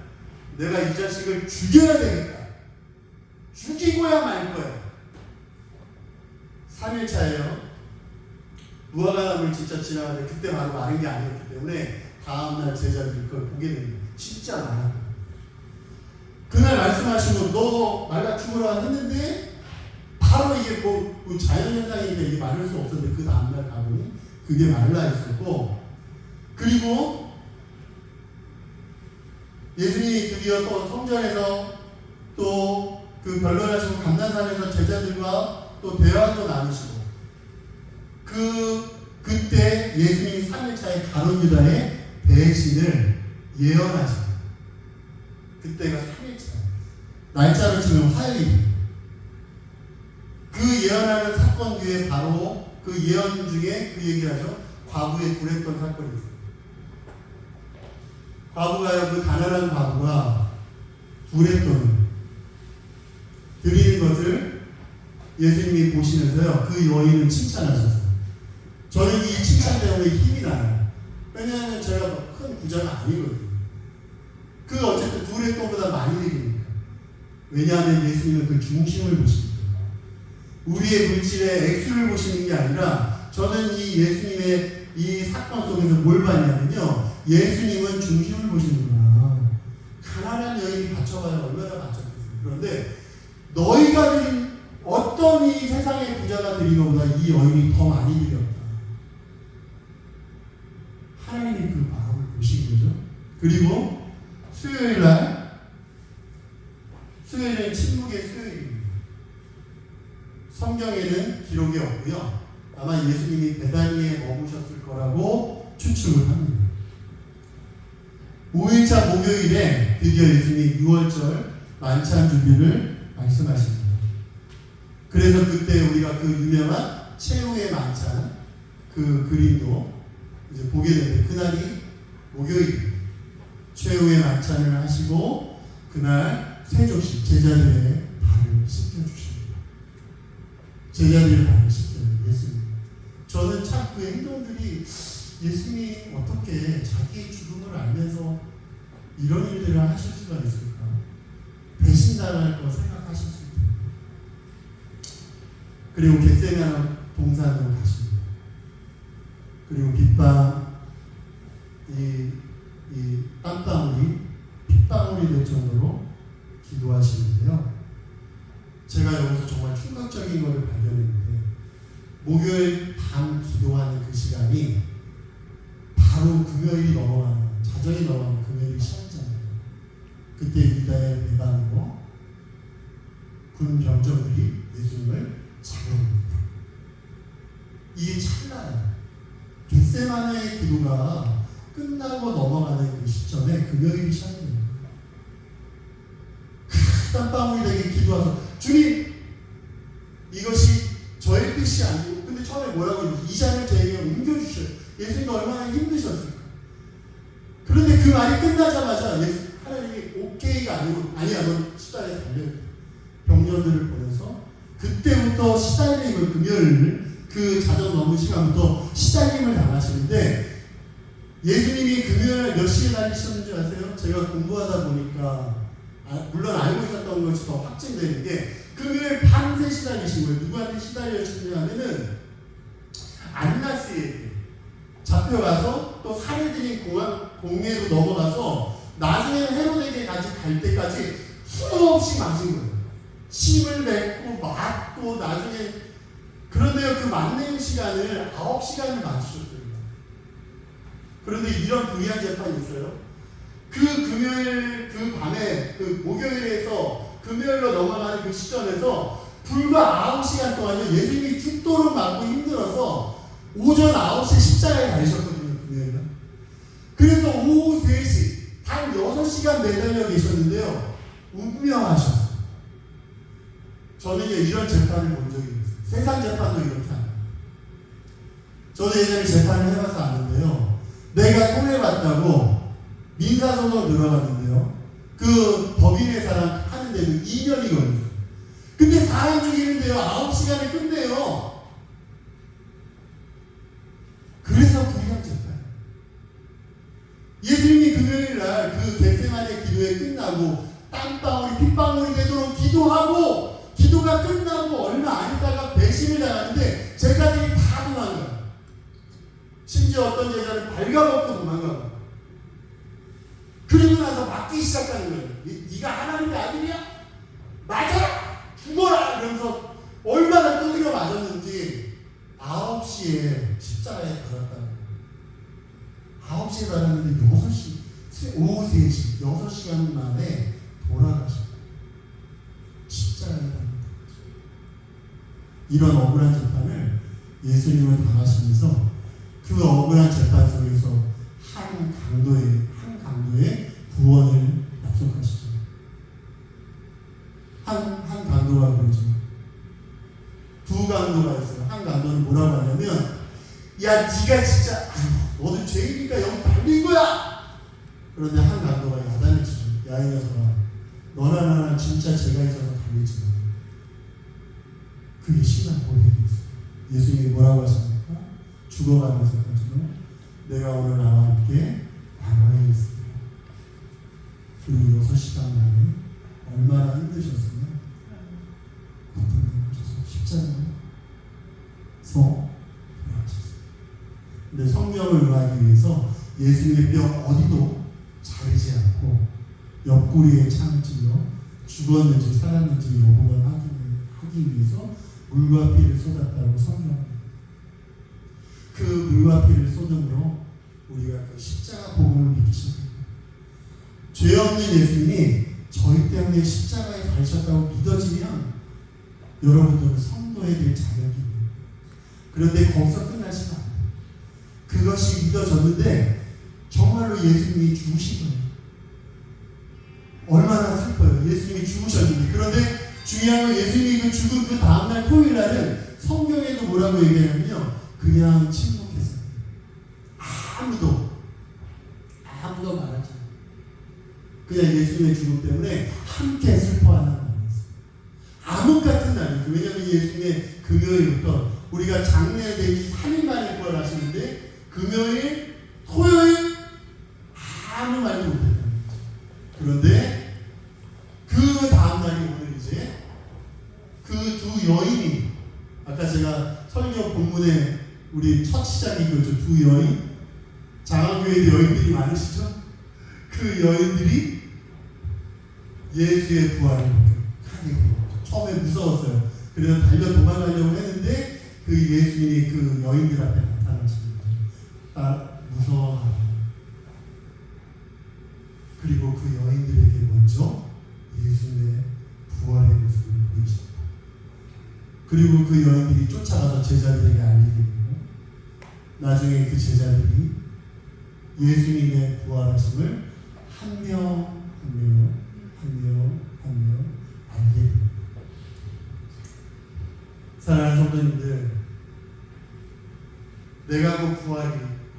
내가 이 자식을 죽여야 되겠다. 죽이고야 말 거야. 3일차예요. 무화과나무를 진짜 지나가는데 그때 바로 마른 게 아니었기 때문에 다음날 제자들이 그걸 보게 됩니다. 진짜 말랐다. 그날 말씀하신 거 너 말라 죽으라 했는데 바로 이게 뭐 자연현상이니까 이게 마를 수 없었는데 그 다음날 가보니 그게 말라 있었고, 그리고 예수님이 드디어 또 성전에서 또 그 변론하시고 감난산에서 제자들과 또 대화도 나누시고, 그때 예수님이 3일차에 가룟 유다의 배신을 예언하시고, 그때가 3일차 날짜로 치면 화요일. 그 예언하는 사건 뒤에 바로 그 예언 중에 그 얘기를 하죠. 과부의 두랬던 사건이 있어요. 과부가요, 그 가난한 과부가 두랬돈을 드리는 것을 예수님이 보시면서요, 그 여인을 칭찬하셨어요. 저는 이 칭찬 때문에 힘이 나요. 왜냐하면 제가 큰 부자가 아니거든요. 그 어쨌든 두렛돈보다 많이 드리니까. 왜냐하면 예수님은 그 중심을 보십니다. 우리의 물질의 액수를 보시는 게 아니라, 저는 이 예수님의 이 사건 속에서 뭘 봤냐면요, 예수님은 중심을 보시는구나. 가난한 여인이 바쳐봐야 얼마나 바쳤겠어요. 그런데 너희가 드린 어떤 이 세상의 부자가 드린 것보다 이 여인이 더 많이 드렸다. 하나님이 그 마음을 보신 거죠. 그리고 수요일은 침묵의 수요일입니다. 성경에는 기록이 없고요. 아마 예수님이 베다니에 머무셨을 거라고 추측을 합니다. 5일차 목요일에 드디어 예수님이 6월절 만찬 준비를 말씀하십니다. 그래서 그때 우리가 그 유명한 최후의 만찬 그 그림도 이제 보게 되는데, 그날이 목요일 최후의 만찬을 하시고 그날 세조씩 제자들의 발을 씻겨주십니다. 제자들의 발을 씻겨요, 예수님. 저는 참 그 행동들이, 예수님이 어떻게 자기의 죽음을 알면서 이런 일들을 하실 수가 있을까? 배신당할 거 생각하실 수 있어요. 그리고 겟세마네 동산으로 가십니다. 그리고 이 땀방울이 핏방울이 될 정도로 기도하시는데요. 제가 여기서 정말 충격적인 것을 발견했는데, 목요일 밤 기도하는 그 시간이 바로 금요일이 넘어가는, 자정이 넘어가는 금요일이 시작이잖아요. 그때 유다의 배반으로 군 병정들이 예수님을 잡아옵니다. 이게 찰나예요. 겟세마네의 기도가 끝나고 넘어가는 그 시점에 금요일이 시작됩니다. 땀방울이 되게 기도하서, 주님, 이것이 저의 뜻이 아니고, 근데 처음에 뭐라고 했는지, 이 잔을 저에게 옮겨주셔요. 예수님이 얼마나 힘드셨을까. 그런데 그 말이 끝나자마자 하나님이 오케이가 아니고 아니야 넌 십자가에 달려 병년들을 보내서 그때부터 시달림을 금요일 그 자정 넘은 시간부터 시달림을 당하시는데 예수님이 금요일 몇 시에 달리셨는지 아세요? 제가 공부하다 보니까 물론 알고 있었던 것이 더 확증되는 게 금요일 밤새 시달리신 거예요. 누구한테 시달려주냐면은 안나스에게 잡혀가서 또 살해들인 공회로 넘어가서 나중에는 헤로데에게 갈 때까지 수없이 맞은 거예요. 침을 뱉고 맞고 나중에 그런데요 그 맞는 시간을 9시간을 맞추셨거든요. 그런데 이런 불의한 재판이 있어요. 그 금요일 그 밤에 그 목요일에서 금요일로 넘어가는 그 시점에서 불과 9시간 동안요 예수님이 죽도록 맞고 힘들어서 오전 9시 십자가에 달리셨거든요. 금요일은. 그래서 오후 3시 단 6시간 매달려 계셨는데요 운명하셨어요. 저는 이런 재판을 본 적이 있어요. 세상 재판도 이렇게 안 해요. 저도 예전에 재판을 해봐서 아는데요. 내가 손해봤다고 민사소송 들어갔는데요. 그 법인의 사람 하는데도 2년이 걸려요. 근데 사람 죽이는데요 9시간을 끝내요. 그래서 불의한 재판. 예수님이 금요일날 그 겟세마네 기도회 끝나고 땀방울이 핏방울이 되도록 기도하고 기도가 끝나고 얼마 안 있다가 배신을 당하는데 제자들이 다 도망가요. 심지어 어떤 제자는 발가벗고 도망가고 그리고 나서 맞기 시작하는 거예요. 네가 하나님의 아들이야? 맞아라! 죽어라! 이러면서 얼마나 두드려 맞았는지 9시에 십자가에 달았다는 거예요. 9시에 달았는데 6시, 오후 3시, 6시간 만에 돌아가셨어요. 십자가에 달았다는 거죠. 이런 억울한 재판을 예수님은 당하시면서 그 억울한 재판 속에서 한 강도의 구원을 약속하시죠. 한 강도가 그러죠. 두 강도가 있어요. 한 강도는 뭐라고 하냐면 야 네가 진짜 너도 죄인이니까 여기 달린 거야. 그런데 한 강도가 야단을 치죠. 야 이 녀석아 너나 나나 진짜 죄가 있어서 달리지 마. 그게 신앙 고백이었어요. 예수님이 뭐라고 하십니까? 죽어가면서까지도 내가 오늘 나와 함께 방황에 있습니다. 그리고 6시간 만에 얼마나 힘드셨으면 고통을 십자가에서 돌아가셨어요. 근데 성령을 응하기 위해서 예수님의 뼈 어디도 자르지 않고 옆구리에 창을 찔러 죽었는지 살았는지 여부를 하기 위해서 물과 피를 쏟았다고 성경합니다. 그 물과 피를 쏟음으로 우리가 그 십자가 복음을 믿기 시작합니다. 죄 없는 예수님이 저희 때문에 십자가에 달리셨다고 믿어지면 여러분들은 성도에 대해 자격이 있는. 그런데 거기서 끝나시면 안 돼요. 그것이 믿어졌는데 정말로 예수님이 죽으신 거예요. 얼마나 슬퍼요. 예수님이 죽으셨는데. 그런데 중요한 건 예수님이 그 죽은 그 다음날 토요일날은 성경에도 뭐라고 얘기하냐면요. 그냥 침묵했어요. 아무도 말하지 않아요. 그냥 예수님의 죽음 때문에 함께 슬퍼하는 날이었어요. 암흑 같은 날이었어요. 왜냐하면 예수님의 금요일부터 우리가 장례되기 3일 만에 부활하시는데 금요일, 토요일 아무 말도 못했다는 거죠. 그런데 그 다음날이 오늘 이제 그 두 여인이 아까 제가 설교 본문에 우리 첫 시작이 그죠. 두 여인 장안교회도 여인들이 많으시죠? 그 여인들이 예수의 부활을 하게 된 거죠. 처음에 무서웠어요. 그래서 달려 도망가려고 했는데 그 예수님이 그 여인들 앞에 나타나시는 거죠. 무서워하라. 그리고 그 여인들에게 먼저 예수님의 부활의 모습을 보이십니다. 그리고 그 여인들이 쫓아가서 제자들에게 알리게 되고 나중에 그 제자들이 예수님의 부활하심을 한 명 알게 됩니다. 사랑하는 성도님들, 내가 그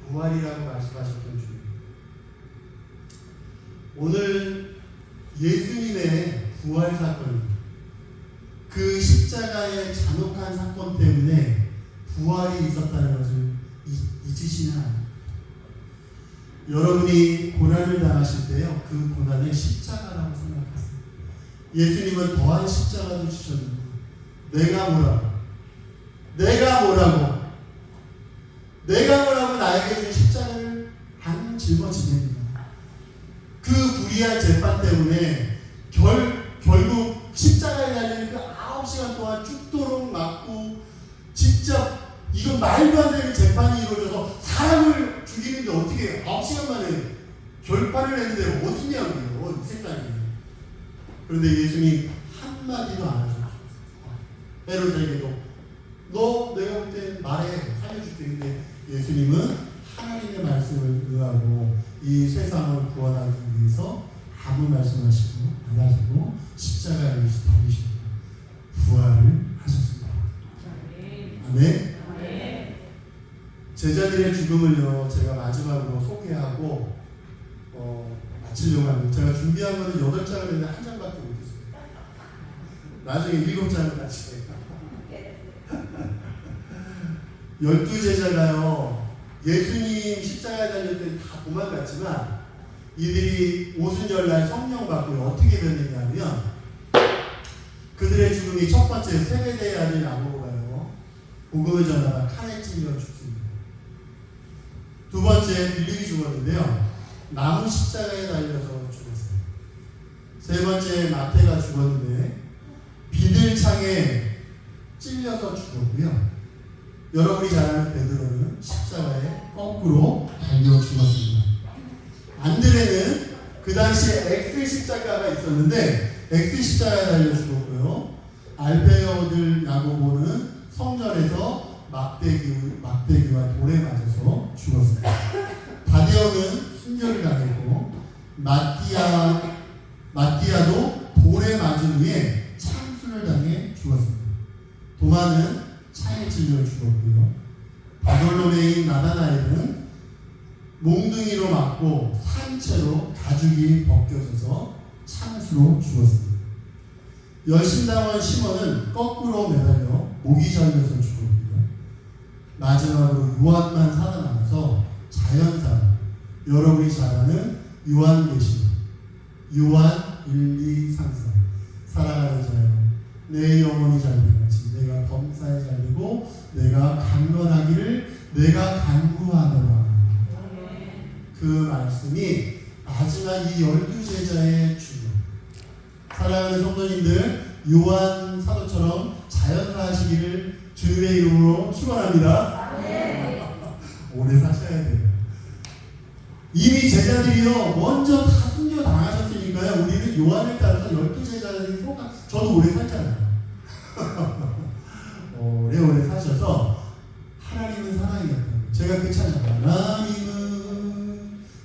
부활이라고 말씀하셨던 주님, 오늘 예수님의 부활 사건, 그 십자가의 잔혹한 사건 때문에 부활이 있었다는 것을 잊으시면 안 됩니다. 여러분이 고난을 당하실 때요, 그 고난을 십자가라고 생각하세요. 예수님은 더한 십자가도 지셨는데 내가 뭐라고 나에게 준 십자가를 안 짊어지냅니다. 그 불의한 재판 때문에 결국 십자가에 달리는 그 9시간 동안 죽도록 맞고 직접 이건 말도 안 되는 재판이 이루어져서 사람을 죽이는데 어떻게 9시간 만에 결판을 했는데 어디냐고요, 이 세상에. 그런데 예수님 한마디도 안 하셨죠. 헤롯에게도 너 내가 볼 때 말해 살려줄게. 근데 예수님은 하나님의 말씀을 의하고 이 세상을 구원하기 위해서 아무 말씀하시고 안 하시고 십자가에 달리시고 부활을 하셨습니다. 아멘. 제자들의 죽음을요, 제가 마지막으로 소개하고 마치려고 합니다. 제가 준비한 거는 8장을 했는데 1장밖에 못했어요. 나중에 7장을 같이 해요. 12제자가요, 예수님 십자가에 달릴 때 다 도망갔지만 이들이 오순절날 성령 받고 어떻게 변했냐면, 그들의 죽음이 첫 번째 세베대의 아들 야고보가요, 복음을 전하다 칼에 찔려 죽습니다. 두 번째 빌립이 죽었는데요, 나무 십자가에 달려서 죽었어요. 세 번째 마태가 죽었는데 비들창에 찔려서 죽었고요. 여러분이 잘 아는 베드로는 십자가에 거꾸로 달려 죽었습니다. 안드레는 그 당시에 X 십자가가 있었는데 X 십자가에 달려 죽었고요. 알페오들 야고보는 성전에서 막대기와 돌에 맞아서 죽었습니다. 다데오는 순교를 당했고 마띠아도 돌에 맞은 후에 참수를 당해 죽었습니다. 도마는 차에 찔려 죽었고요. 바돌로메인 나다나엘은 몽둥이로 맞고 산채로 가죽이 벗겨져서 참수로 죽었습니다. 열심당원 시몬은 거꾸로 매달려 목이 잘려서 죽었고요. 마지막으로 요한만 살아남아서 자연사, 여러분이 잘 아는 요한계시록, 요한 1, 2, 3, 4, 사랑하는 자여 내 영혼이 잘된 같이 내가 범사에 잘되고 내가 강건하기를 내가 간구하노라. 그 말씀이 마지막 이 12제자의 죽음. 사랑하는 성도님들, 요한 사도처럼 자연사하시기를 주님의 이름으로 축원합니다. 오래 사셔야 돼요. 이미 제자들이요 먼저 다 순교 당하셨으니까요, 우리는 요한을 따라서 12제자들이 속아. 저도 오래 살잖아요. 오래 사셔서 하나님은 사랑이었다고. 제가 그 찬양, 하나님은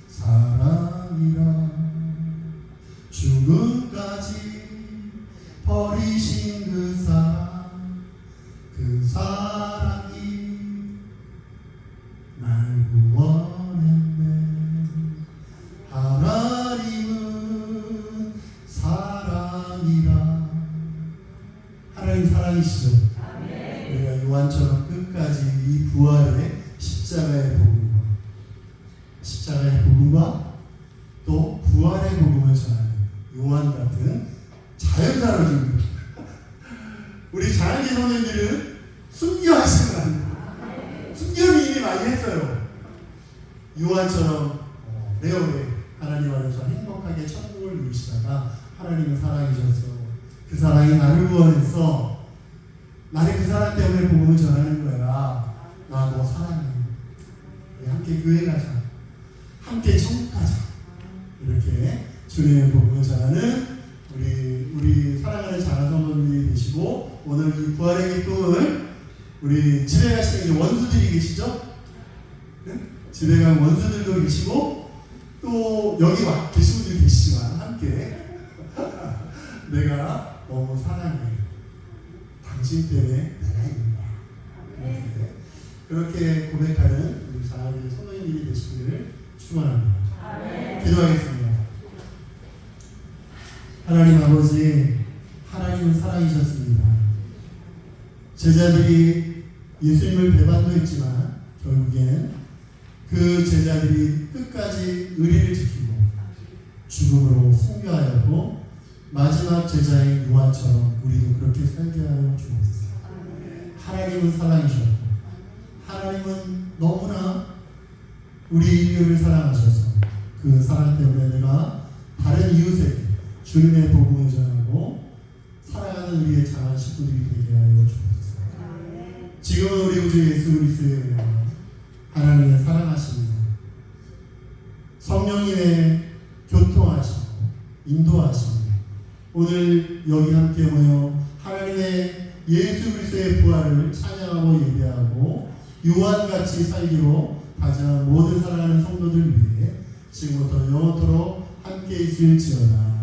사랑이라 죽음까지 버리신 그 사랑이 날 구원했네. 하나님은 사랑이라. 하나님 사랑이시죠? 우리가 요한처럼 끝까지 이 부활의 십자가의 복음과 또 부활의 복음을 전하는 요한 같은 자연사로 줍니다. 우리 장학기 선생님들은 순교하시는 거 아닙니다. 순교는 이미 많이 했어요. 요한처럼 오래오래 하나님 안에서 행복하게 천국을 누리시다가 하나님은 사랑이셨어. 그 사랑이 나를 구원했어. 나는 그 사랑 때문에 복음을 전하는 거야. 나 너 사랑해. 우리 함께 교회 가자. 함께 천국 가자. 이렇게 주님의 복음을 전하는 우리 사랑하는 자라 성도님이 되시고, 오늘 이 부활의 기쁨을 우리 집에 가시는 원수들이 계시죠? 네? 집에 간 원수들도 계시고 또 여기 와 계신 분들이 계시지만 함께 내가 너무 사랑해. 당신 때문에 내가 있는 거야. 그렇게 고백하는 우리 자라의 성도님이 되시기를 축원합니다. 기도하겠습니다. 하나님 아버지, 하나님은 사랑이셨습니다. 제자들이 예수님을 배반도 했지만 결국엔 그 제자들이 끝까지 의리를 지키고 죽음으로 순교하였고 마지막 제자인 요한처럼 우리도 그렇게 살게 하여 주옵소서. 하나님은 사랑이셨고 하나님은 너무나 우리 인류를 사랑하셔서 그 사랑 때문에 내가 다른 이웃에게 주님의 복음을 전하고 사랑하는 우리의 장한 식구들이 되게 하여 주옵소서. 지금은 우리 구주 예수 그리스도의 은혜와 하나님의 사랑하심과 성령님의 교통하심, 인도하심, 오늘 여기 함께 모여 하나님의 예수 그리스도의 부활을 찬양하고 예배하고 요한같이 살기로 다짐한 모든 사랑하는 성도들 위해 지금부터 영원토록 함께 있을지어다.